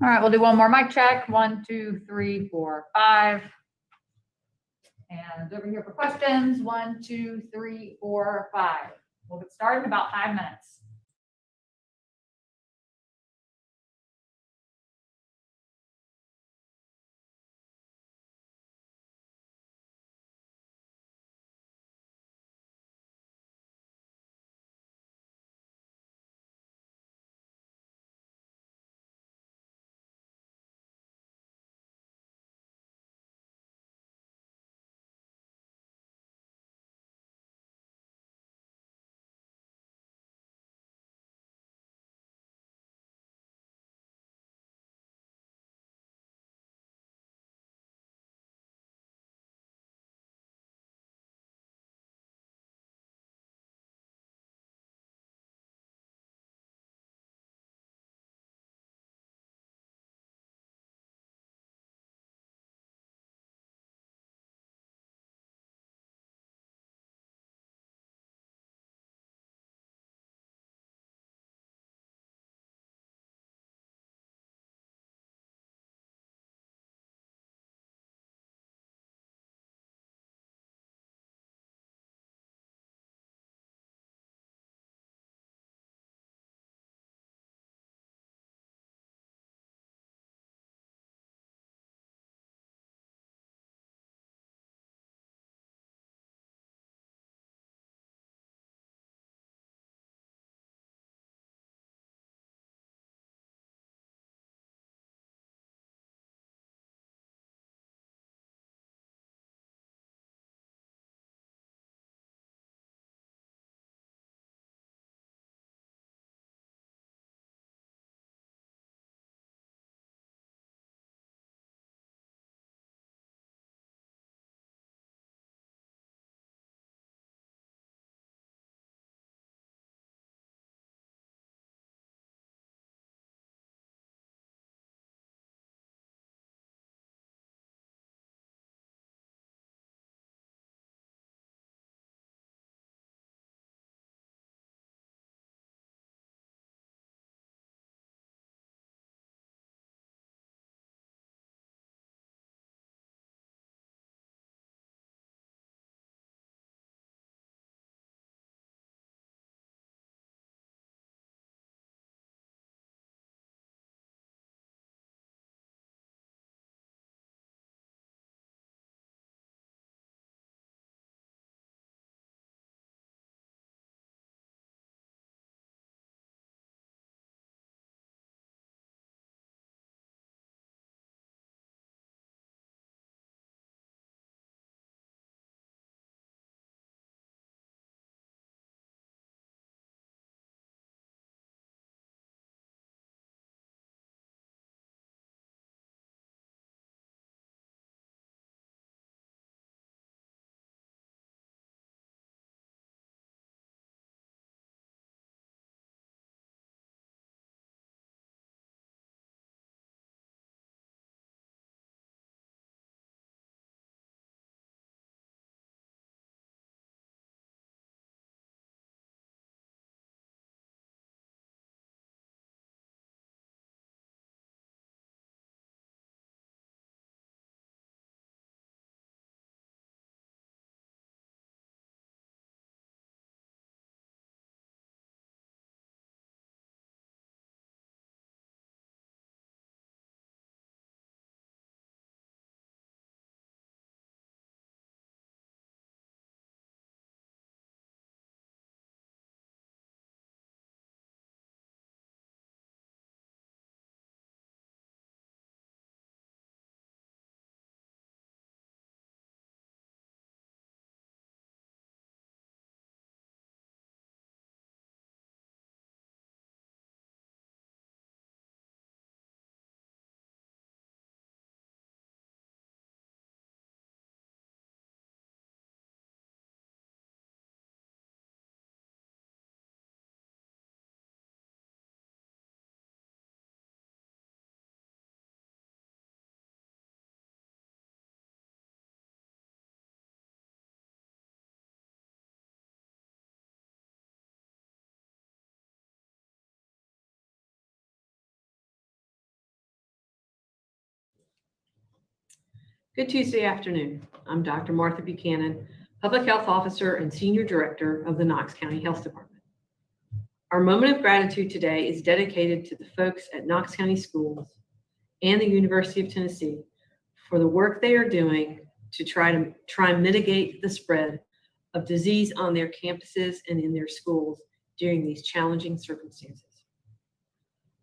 All right, we'll do one more mic check. 1, 2, 3, 4, 5. And over here for questions. 1, 2, 3, 4, 5. We'll get started in about 5 minutes. Good Tuesday afternoon. I'm Dr. Martha Buchanan, Public Health Officer and Senior Director of the Knox County Health Department. Our moment of gratitude today is dedicated to the folks at Knox County Schools and the University of Tennessee for the work they are doing to try and mitigate the spread of disease on their campuses and in their schools during these challenging circumstances.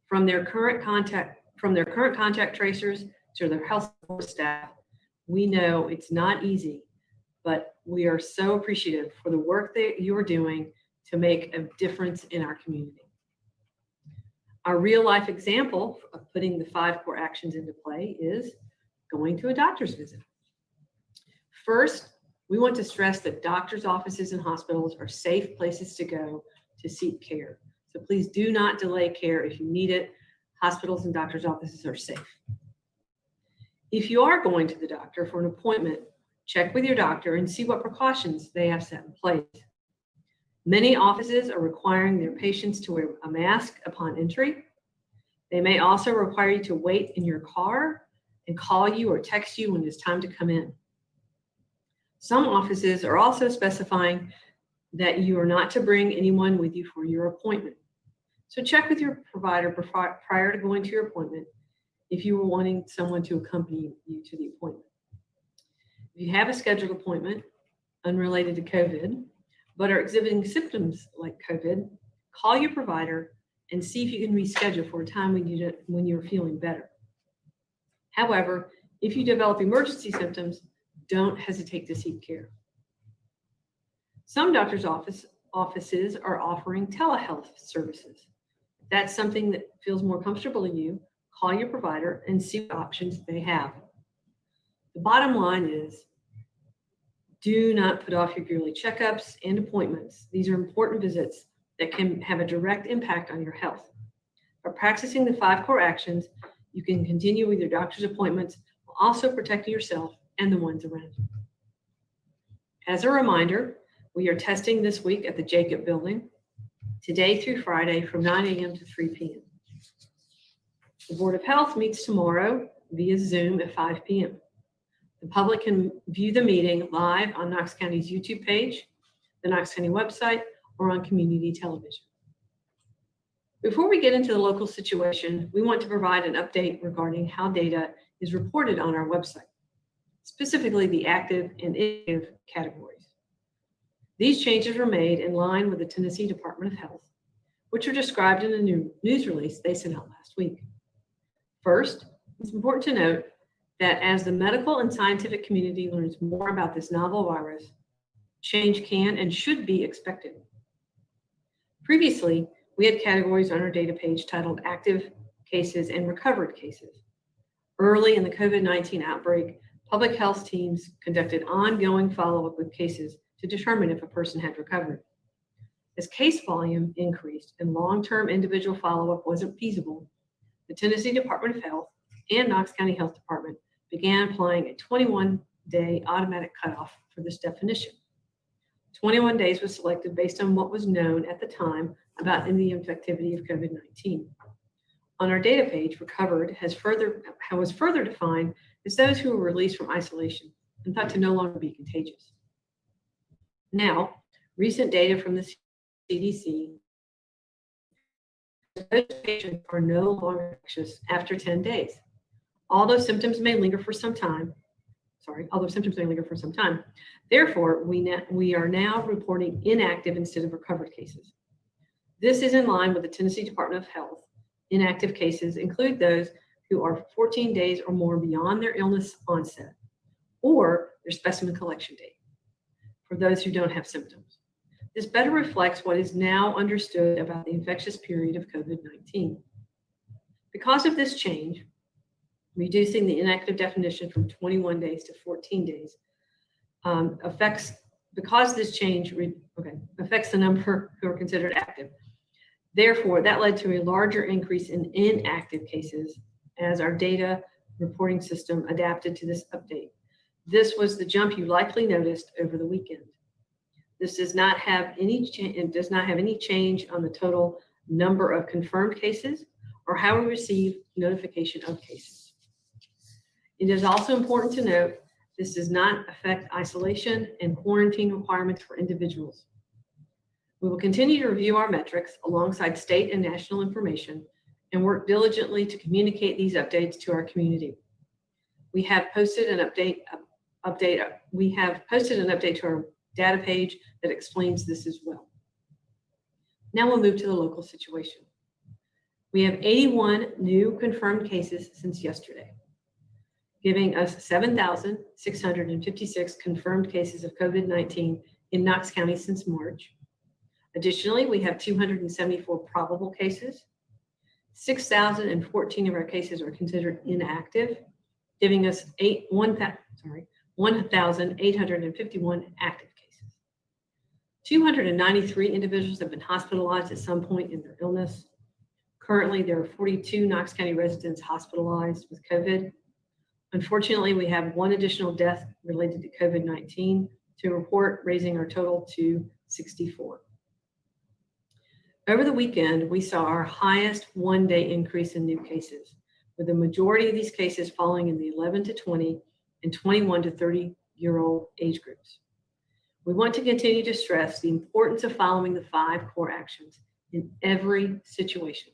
From their current contact tracers to their health support staff, we know it's not easy, but we are so appreciative for the work that you're doing to make a difference in our community. Our real life example of putting the 5 core actions into play is going to a doctor's visit. First, we want to stress that doctors' offices and hospitals are safe places to go to seek care. So please do not delay care if you need it. Hospitals and doctors' offices are safe. If you are going to the doctor for an appointment, check with your doctor and see what precautions they have set in place. Many offices are requiring their patients to wear a mask upon entry. They may also require you to wait in your car and call you or text you when it's time to come in. Some offices are also specifying that you are not to bring anyone with you for your appointment. So check with your provider prior to going to your appointment if you were wanting someone to accompany you to the appointment. If you have a scheduled appointment unrelated to COVID, but are exhibiting symptoms like COVID, call your provider and see if you can reschedule for a time when you're feeling better. However, if you develop emergency symptoms, don't hesitate to seek care. Some doctors' offices are offering telehealth services. If that's something that feels more comfortable to you, call your provider and see what options they have. The bottom line is, do not put off your yearly checkups and appointments. These are important visits that can have a direct impact on your health. By practicing the 5 core actions, you can continue with your doctor's appointments while also protecting yourself and the ones around you. As a reminder, we are testing this week at the Jacob Building, today through Friday from 9 a.m. to 3 p.m. The Board of Health meets tomorrow via Zoom at 5 p.m. The public can view the meeting live on Knox County's YouTube page, the Knox County website, or on community television. Before we get into the local situation, we want to provide an update regarding how data is reported on our website, specifically the active and inactive categories. These changes were made in line with the Tennessee Department of Health, which are described in a new news release they sent out last week. First, it's important to note that as the medical and scientific community learns more about this novel virus, change can and should be expected. Previously, we had categories on our data page titled active cases and recovered cases. Early in the COVID-19 outbreak, public health teams conducted ongoing follow-up with cases to determine if a person had recovered. As case volume increased and long-term individual follow-up wasn't feasible, the Tennessee Department of Health and Knox County Health Department began applying a 21-day automatic cutoff for this definition. 21 days was selected based on what was known at the time about the infectivity of COVID-19. On our data page, recovered was further defined as those who were released from isolation and thought to no longer be contagious. Now, recent data from the CDC, those patients are no longer infectious after 10 days. Although symptoms may linger for some time. Therefore, we are now reporting inactive instead of recovered cases. This is in line with the Tennessee Department of Health. Inactive cases include those who are 14 days or more beyond their illness onset or their specimen collection date, for those who don't have symptoms. This better reflects what is now understood about the infectious period of COVID-19. Because of this change, reducing the inactive definition from 21 days to 14 days affects the number who are considered active. Therefore, that led to a larger increase in inactive cases as our data reporting system adapted to this update. This was the jump you likely noticed over the weekend. This does not have any change on the total number of confirmed cases or how we receive notification of cases. It is also important to note this does not affect isolation and quarantine requirements for individuals. We will continue to review our metrics alongside state and national information and work diligently to communicate these updates to our community. We have posted an update to our data page that explains this as well. Now we'll move to the local situation. We have 81 new confirmed cases since yesterday, giving us 7,656 confirmed cases of COVID-19 in Knox County since March. Additionally, we have 274 probable cases. 6,014 of our cases are considered inactive, giving us 1,851 active cases. 293 individuals have been hospitalized at some point in their illness. Currently, there are 42 Knox County residents hospitalized with COVID. Unfortunately, we have one additional death related to COVID-19 to report, raising our total to 64. Over the weekend, we saw our highest one-day increase in new cases, with the majority of these cases falling in the 11 to 20 and 21 to 30-year-old age groups. We want to continue to stress the importance of following the 5 core actions in every situation.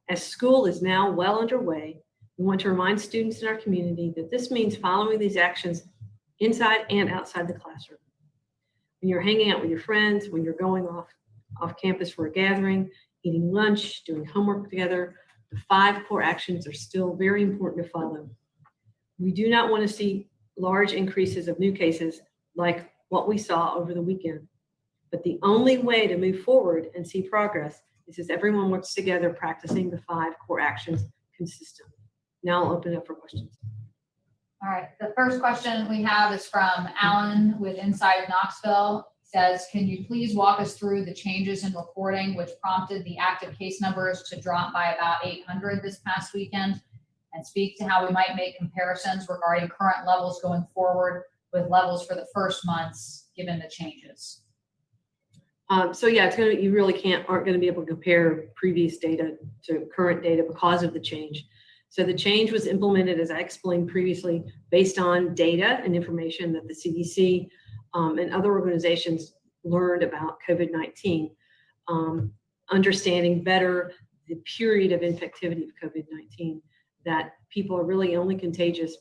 As school is now well underway, we want to remind students in our community that this means following these actions inside and outside the classroom. When you're hanging out with your friends, when you're going off campus for a gathering, eating lunch, doing homework together, the 5 core actions are still very important to follow. We do not want to see large increases of new cases like what we saw over the weekend. But the only way to move forward and see progress is as everyone works together practicing the 5 core actions consistently. Now I'll open it up for questions. All right, the first question we have is from Alan with Inside Knoxville. Says, can you please walk us through the changes in reporting which prompted the active case numbers to drop by about 800 this past weekend, and speak to how we might make comparisons regarding current levels going forward with levels for the first months given the changes? So yeah, it's going to, you really aren't going to be able to compare previous data to current data because of the change. So the change was implemented, as I explained previously, based on data and information that the CDC and other organizations learned about COVID-19, understanding better the period of infectivity of COVID-19, that people are really only contagious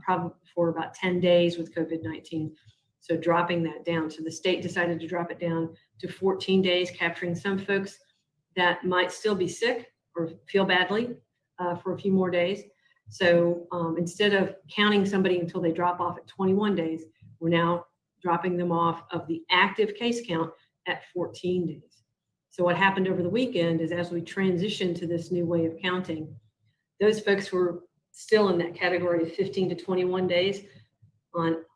probably for about 10 days with COVID-19. So dropping that down. So the state decided to drop it down to 14 days, capturing some folks that might still be sick or feel badly for a few more days. So instead of counting somebody until they drop off at 21 days, we're now dropping them off of the active case count at 14 days. So what happened over the weekend is, as we transitioned to this new way of counting, those folks who were still in that category of 15 to 21 days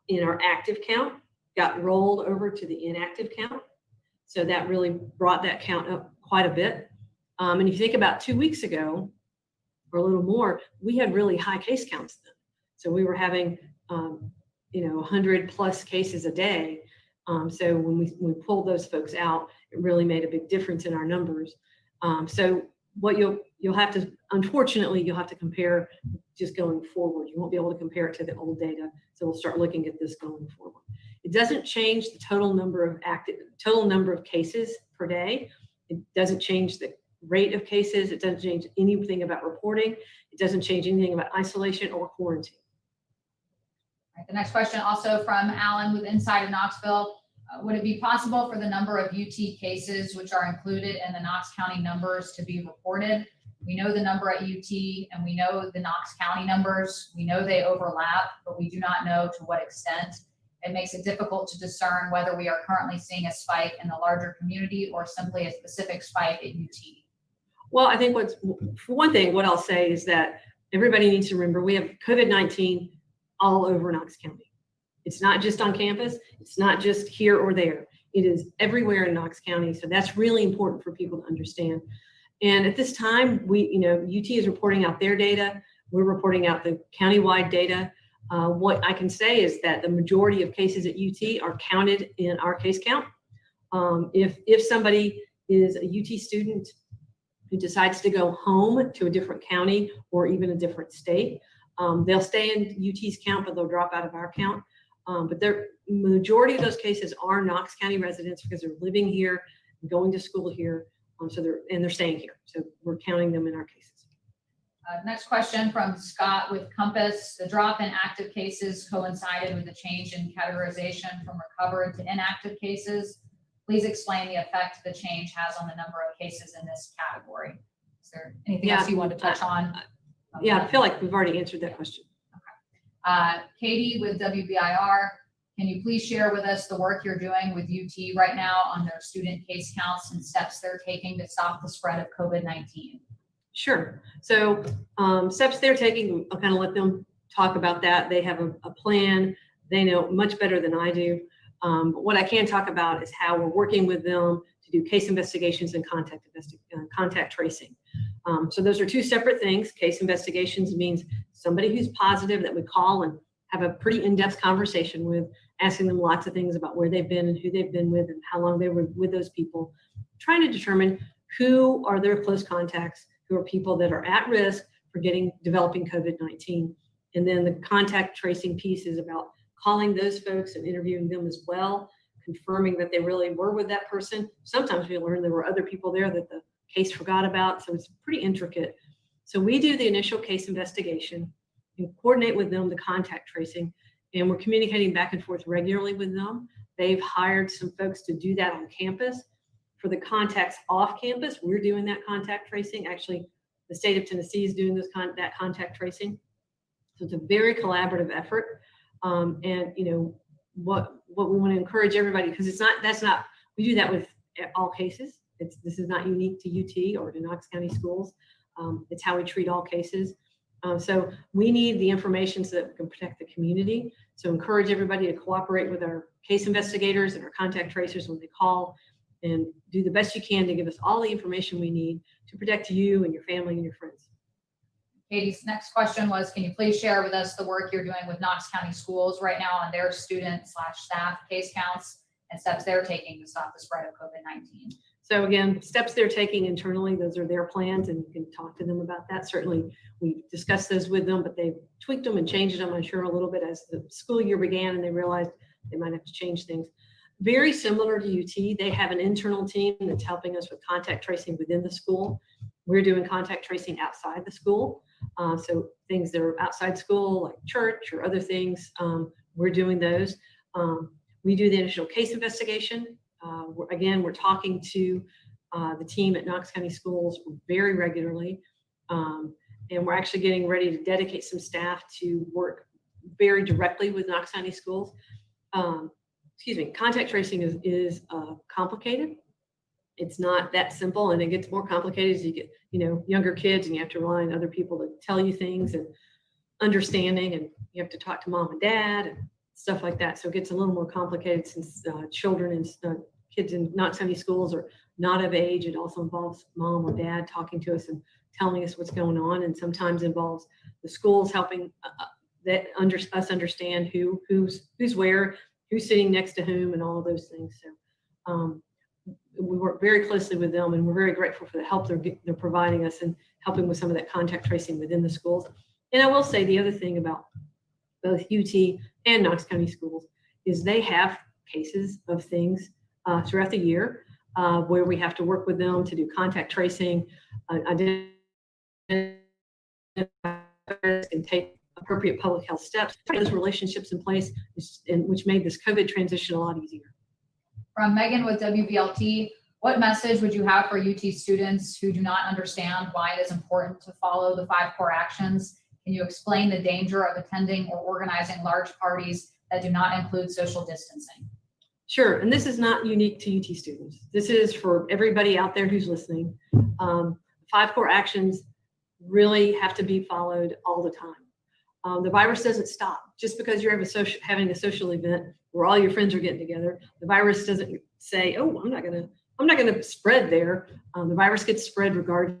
in our active count got rolled over to the inactive count. So that really brought that count up quite a bit. And if you think about 2 weeks ago, or a little more, we had really high case counts then. So we were having 100 plus cases a day. So when we pulled those folks out, it really made a big difference in our numbers. So what you'll have to, unfortunately, you'll have to compare just going forward. You won't be able to compare it to the old data. So we'll start looking at this going forward. It doesn't change the total number of cases per day. It doesn't change the rate of cases. It doesn't change anything about reporting. It doesn't change anything about isolation or quarantine. All right, the next question also from Alan with Inside of Knoxville. Would it be possible for the number of UT cases which are included in the Knox County numbers to be reported? We know the number at UT and we know the Knox County numbers. We know they overlap, but we do not know to what extent. It makes it difficult to discern whether we are currently seeing a spike in the larger community or simply a specific spike at UT. Well, I think for one thing, what I'll say is that everybody needs to remember we have COVID-19 all over Knox County. It's not just on campus. It's not just here or there. It is everywhere in Knox County. So that's really important for people to understand. And at this time, UT is reporting out their data. We're reporting out the countywide data. What I can say is that the majority of cases at UT are counted in our case count. If somebody is a UT student who decides to go home to a different county or even a different state, They'll stay in UT's count, but they'll drop out of our count. But the majority of those cases are Knox County residents because they're living here, going to school here, so they're staying here. So we're counting them in our cases. Next question from Scott with Compass. The drop in active cases coincided with the change in categorization from recovered to inactive cases. Please explain the effect the change has on the number of cases in this category. Is there anything else you want to touch on? Yeah, I feel like we've already answered that question. Okay. Katie with WBIR, can you please share with us the work you're doing with UT right now on their student case counts and steps they're taking to stop the spread of COVID-19? Sure. So steps they're taking, I'll kind of let them talk about that. They have a plan. They know much better than I do. But what I can talk about is how we're working with them to do case investigations and contact tracing. So those are two separate things. Case investigations means somebody who's positive that we call and have a pretty in-depth conversation with, asking them lots of things about where they've been and who they've been with and how long they were with those people, trying to determine who are their close contacts, who are people that are at risk for developing COVID-19. And then the contact tracing piece is about calling those folks and interviewing them as well, confirming that they really were with that person. Sometimes we learn there were other people there that the case forgot about, so it's pretty intricate. So we do the initial case investigation and coordinate with them the contact tracing, and we're communicating back and forth regularly with them. They've hired some folks to do that on campus. For the contacts off campus, we're doing that contact tracing. Actually, the state of Tennessee is doing that contact tracing. So it's a very collaborative effort. And you know what we want to encourage everybody, because we do that with all cases. This is not unique to UT or to Knox County schools. It's how we treat all cases. So we need the information so that we can protect the community. So encourage everybody to cooperate with our case investigators and our contact tracers when they call, and do the best you can to give us all the information we need to protect you and your family and your friends. Katie's next question was, can you please share with us the work you're doing with Knox County schools right now on their student/staff case counts and steps they're taking to stop the spread of COVID-19? So again, steps they're taking internally, those are their plans, and you can talk to them about that. Certainly, we discussed those with them, but they've tweaked them and changed them, I'm sure, a little bit as the school year began and they realized they might have to change things. Very similar to UT, they have an internal team that's helping us with contact tracing within the school. We're doing contact tracing outside the school. So things that are outside school, like church or other things, we're doing those. We do the initial case investigation. We're talking to the team at Knox County Schools very regularly. And we're actually getting ready to dedicate some staff to work very directly with Knox County Schools. Contact tracing is complicated. It's not that simple, and it gets more complicated as you get, younger kids, and you have to rely on other people to tell you things and understanding, and you have to talk to mom and dad and stuff like that. So it gets a little more complicated since children and kids in Knox County schools are not of age. It also involves mom or dad talking to us and telling us what's going on, and sometimes involves the schools helping us understand who's where, who's sitting next to whom, and all of those things. So we work very closely with them, and we're very grateful for the help they're providing us and helping with some of that contact tracing within the schools. And I will say the other thing about both UT and Knox County schools is they have cases of things throughout the year where we have to work with them to do contact tracing, identify and take appropriate public health steps, those relationships in place, which made this COVID transition a lot easier. From Megan with WBLT, what message would you have for UT students who do not understand why it is important to follow the 5 core actions? Can you explain the danger of attending or organizing large parties that do not include social distancing? Sure, and this is not unique to UT students. This is for everybody out there who's listening. 5 core actions really have to be followed all the time. The virus doesn't stop. Just because you're having a social event where all your friends are getting together, the virus doesn't say, "Oh, I'm not gonna spread there." The virus gets spread regardless.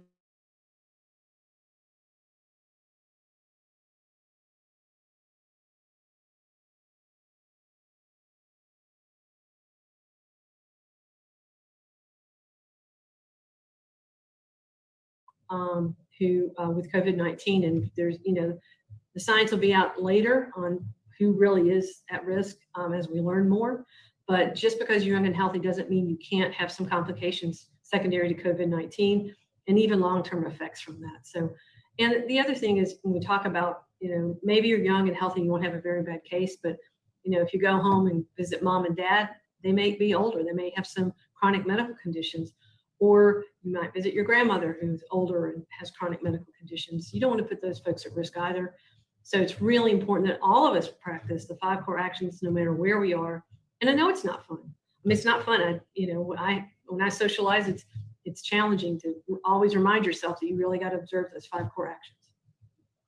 With COVID-19, and there's The science will be out later on who really is at risk as we learn more. But just because you're young and healthy doesn't mean you can't have some complications secondary to COVID-19 and even long-term effects from that. So, and the other thing is when we talk about, maybe you're young and healthy, you won't have a very bad case, but if you go home and visit mom and dad, they may be older, they may have some chronic medical conditions, or you might visit your grandmother who's older and has chronic medical conditions. You don't want to put those folks at risk either. So it's really important that all of us practice the 5 core actions no matter where we are. And I know it's not fun. I mean, it's not fun. When I socialize, it's challenging to always remind yourself that you really got to observe those 5 core actions.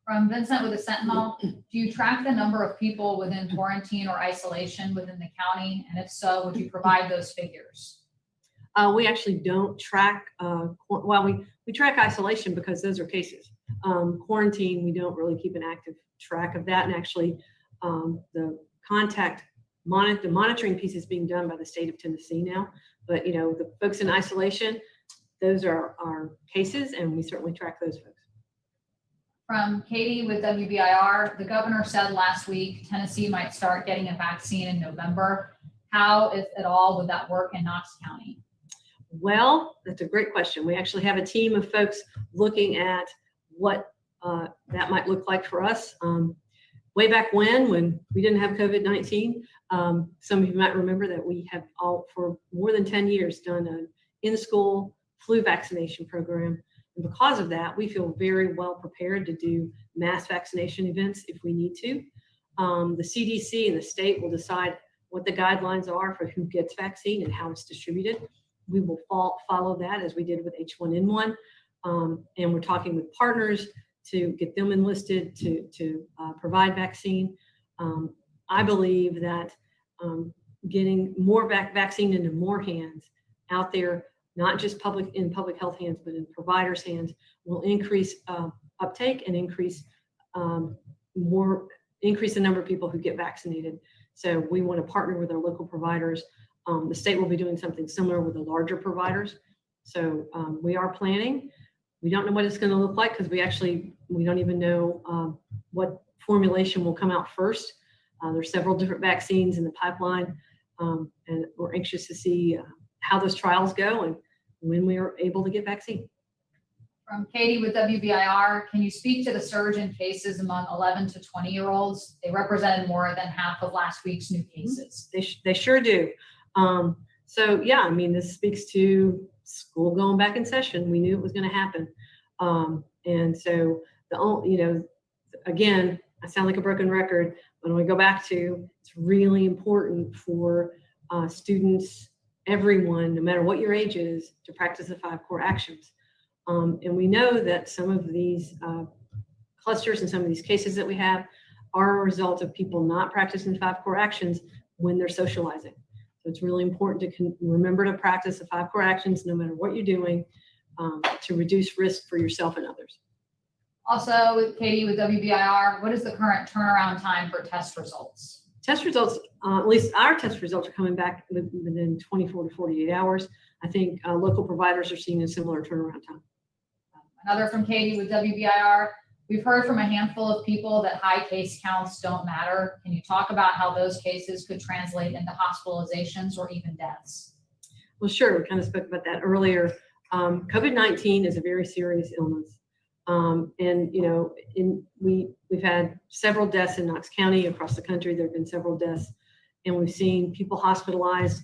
From Vincent with the Sentinel, do you track the number of people within quarantine or isolation within the county? And if so, would you provide those figures? We actually don't track, we track isolation because those are cases. Quarantine, we don't really keep an active track of that. And actually the monitoring piece is being done by the state of Tennessee now. But the folks in isolation, those are our cases, and we certainly track those folks. From Katie with WBIR, the governor said last week Tennessee might start getting a vaccine in November. How, if at all, would that work in Knox County? Well, that's a great question. We actually have a team of folks looking at what that might look like for us. Way back when we didn't have COVID-19, some of you might remember that we have all for more than 10 years done an in-school flu vaccination program. And because of that, we feel very well prepared to do mass vaccination events if we need to. The CDC and the state will decide what the guidelines are for who gets vaccine and how it's distributed. We will follow that as we did with H1N1. And we're talking with partners to get them enlisted to provide vaccine. I believe that getting more vaccine into more hands out there, not just in public health hands, but in providers' hands, will increase uptake and increase the number of people who get vaccinated. So we want to partner with our local providers. The state will be doing something similar with the larger providers. So we are planning. We don't know what it's going to look like because we don't even know what formulation will come out first. There's several different vaccines in the pipeline, and we're anxious to see how those trials go and when we are able to get vaccine. From Katie with WBIR, can you speak to the surge in cases among 11 to 20-year-olds? They represented more than half of last week's new cases. They sure do. So yeah, I mean, this speaks to school going back in session. We knew it was going to happen. And so again, I sound like a broken record, but when we go back to, it's really important for students, everyone, no matter what your age is, to practice the 5 core actions. And we know that some of these clusters and some of these cases that we have are a result of people not practicing 5 core actions when they're socializing. So it's really important to remember to practice the 5 core actions no matter what you're doing to reduce risk for yourself and others. Also, with Katie with WBIR, what is the current turnaround time for test results? Test results, at least our test results are coming back within 24 to 48 hours. I think local providers are seeing a similar turnaround time. Another from Katie with WBIR. We've heard from a handful of people that high case counts don't matter. Can you talk about how those cases could translate into hospitalizations or even deaths? Well, sure. We kind of spoke about that earlier. COVID-19 is a very serious illness. And we've had several deaths in Knox County. Across the country, there have been several deaths, and we've seen people hospitalized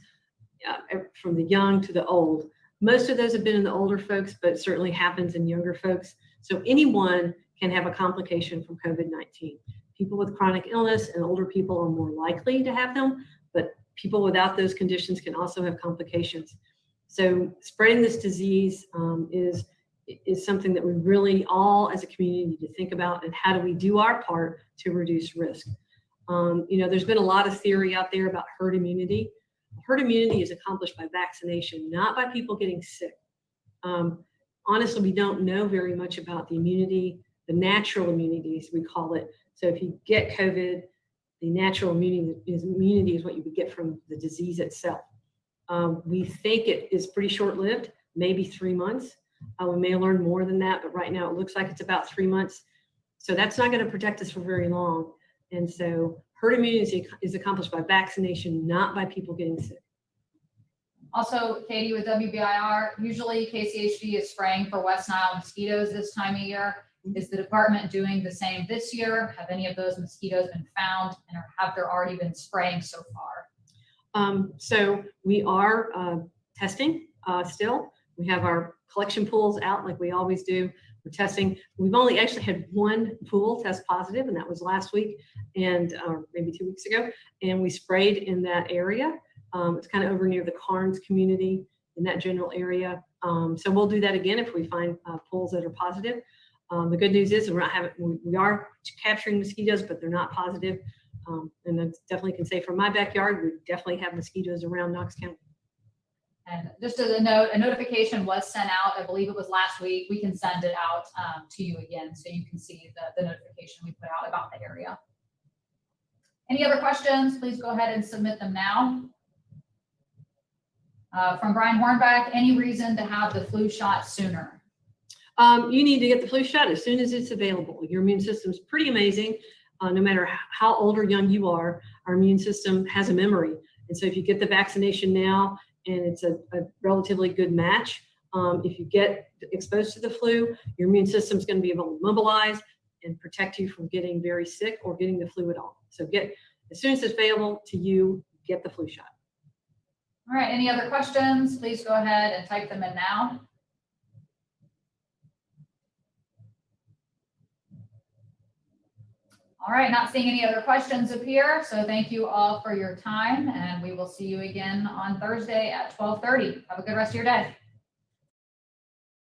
from the young to the old. Most of those have been in the older folks, but it certainly happens in younger folks. So anyone can have a complication from COVID-19. People with chronic illness and older people are more likely to have them, but people without those conditions can also have complications. So spreading this disease is something that we really all as a community need to think about, and how do we do our part to reduce risk. There's been a lot of theory out there about herd immunity. Herd immunity is accomplished by vaccination, not by people getting sick. Honestly, we don't know very much about the immunity, the natural immunity, as we call it. So if you get COVID, the natural immunity is what you would get from the disease itself. We think it is pretty short-lived, maybe 3 months. We may learn more than that, but right now it looks like it's about 3 months. So that's not going to protect us for very long. And so herd immunity is accomplished by vaccination, not by people getting sick. Also, Katie, with WBIR, usually KCHD is spraying for West Nile mosquitoes this time of year. Is the department doing the same this year? Have any of those mosquitoes been found, and have there already been spraying so far? So we are testing still. We have our collection pools out like we always do. We're testing. We've only actually had one pool test positive, and that was last week and maybe 2 weeks ago. And we sprayed in that area. It's kind of over near the Carnes community in that general area. So we'll do that again if we find pools that are positive. The good news is we are capturing mosquitoes, but they're not positive. And I definitely can say from my backyard, we definitely have mosquitoes around Knox County. And just as a note, a notification was sent out, I believe it was last week. We can send it out to you again so you can see the notification we put out about the area. Any other questions? Please go ahead and submit them now. From Brian Hornback, any reason to have the flu shot sooner? You need to get the flu shot as soon as it's available. Your immune system is pretty amazing. No matter how old or young you are, our immune system has a memory. And so if you get the vaccination now and it's a relatively good match, if you get exposed to the flu, your immune system is going to be able to mobilize and protect you from getting very sick or getting the flu at all. So as soon as it's available to you, get the flu shot. All right, any other questions? Please go ahead and type them in now. All right, not seeing any other questions appear, so thank you all for your time, and we will see you again on Thursday at 12:30. Have a good rest of your day.